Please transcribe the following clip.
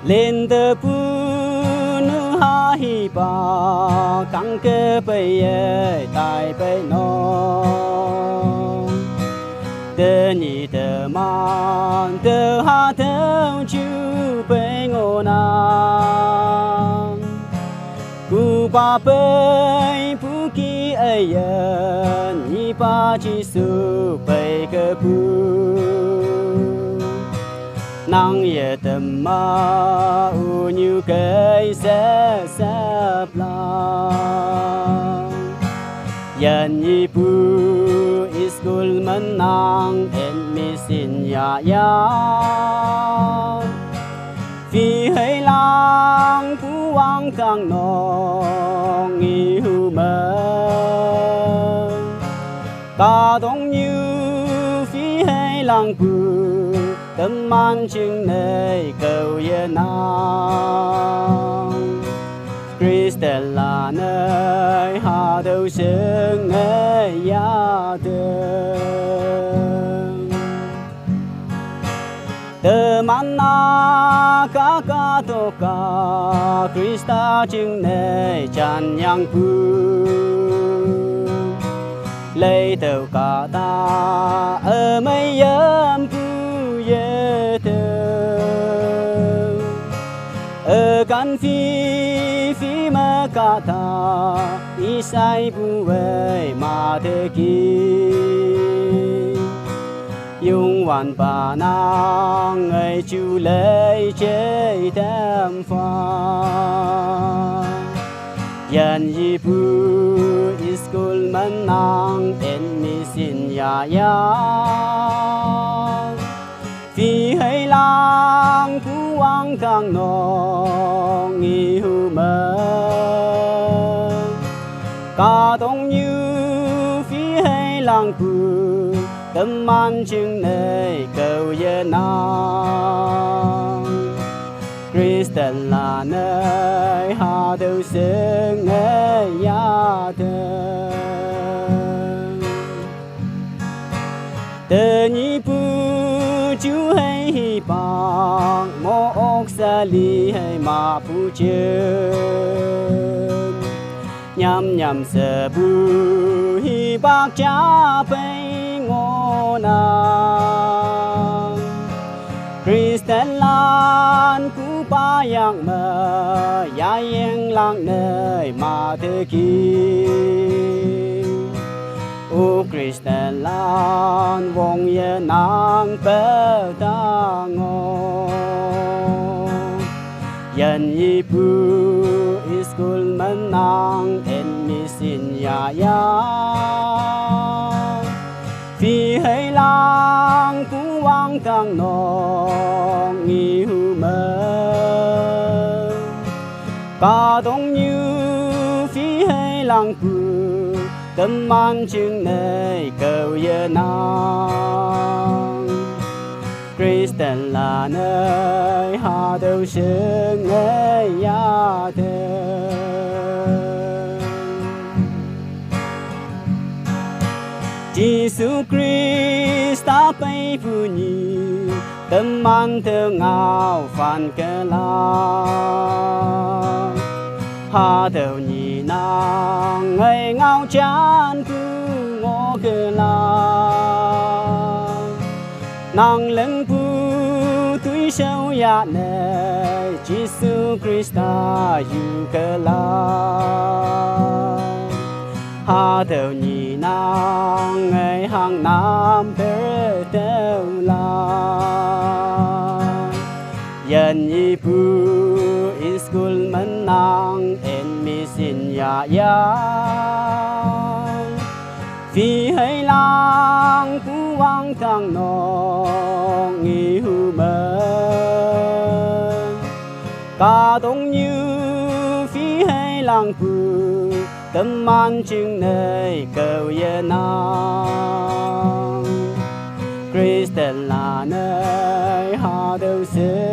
lên tờ pu nu ha hi ba căng cơ bây tại bây nó tờ nhị tờ man tờ ha tờ chu bây ngô na cu ba bây pu ki ai nhị ba chi su bây cơ pu nang ye tâm ma u như cây sẽ la yan yi pu iskul man nang en mi sin ya phi hay lang pu wang kang no nghi hu mơ ca dong như phi hay lang pu tâm man chừng này cầu yên nang Christella nơi hà đầu sương ấy ya tơ man na ca to ca Christa chừng này chan yang pu lấy tàu cả ta ở mấy yếm pu kan phi ma ka ta isai bu wei ma te ki yung wan ba nang ai chu lei che tam fa yan yi bu iskul man nang en mi sin ya phi hay lang pu wang kang no nghi hu mơ ca dong như phi hay lang pu tâm man chừng này cầu yên nang Christella nơi hà đầu sương ấy ya tờ nhị pu chú hay hi bang mo ok sa li hay ma pu chen nhằm sờ bu hi bak cha bay ngô na Christella ku ba yang mơ ya yang lang nơi ma thế ki o Christella vong ye nang pe ta ngo yan yi pu iskul man nang en mi sin ya phi hay lang ku wang kang no nghi hu mơ ca dong như phi hay lang pu tâm man chừng này cầu yên nang Christella nơi hà đầu sương ấy ya Jesus Christa bay phu nhi tâm man thơ ngao phan cơ la hà đầu nhị nàng ngày ngao chan phu ngô cơ la nàng lưng phu túi sâu ya nè Jesus Christa yu cơ la hà đầu nhị nàng ngày hàng năm bê têu la yan yi pu iskul man nang en mi sin ya phi hay lang ku wang kang no nghi hu mơ ca dong như phi hay lang pu tâm man chừng này cầu yên nang Christella nơi hà đầu sương